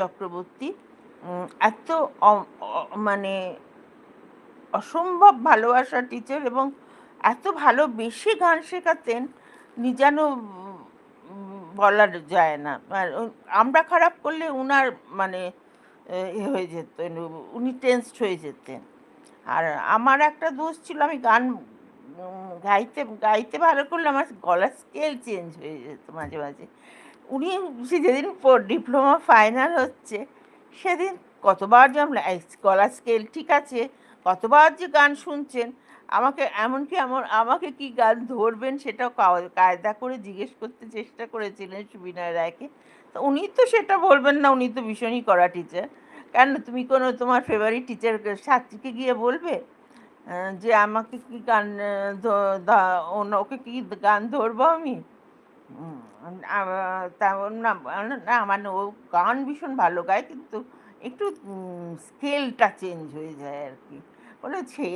চক্রবর্তী এত মানে অসম্ভব ভালোবাসার টিচার এবং এত ভালোবেসে গান শেখাতেন যেন বলার যায় না। আর আমরা খারাপ করলে উনার মানে হয়ে যেতেন, উনি টেনসড হয়ে যেতেন। আর আমার একটা দোষ ছিল, আমি গান গাইতে গাইতে ভালো করলে আমার গলার স্কেল চেঞ্জ হয়ে যেত মাঝে মাঝে। উনি সে যেদিন ডিপ্লোমা ফাইনাল হচ্ছে সেদিন কতবার যে গলার স্কেল ঠিক আছে, কতবার যে গান শুনছেন, আমাকে এমনকি আমাকে কি গান ধরবেন সেটাও কায়দা করে জিজ্ঞেস করতে চেষ্টা করেছিলেন সুবিনয় রায়কে। তো উনি তো সেটা বলবেন না, উনি তো ভীষণই কড়া টিচার। কেন তুমি কোনো তোমার ফেভারিট টিচার ছাত্রীকে গিয়ে বলবে যে আমাকে কি গান ওকে কি গান ধরবো আমি? হুম, তেমন না, না মানে ও গান ভীষণ ভালো গায় কিন্তু একটু স্কেলটা চেঞ্জ হয়ে যায় আরকি। বলে সে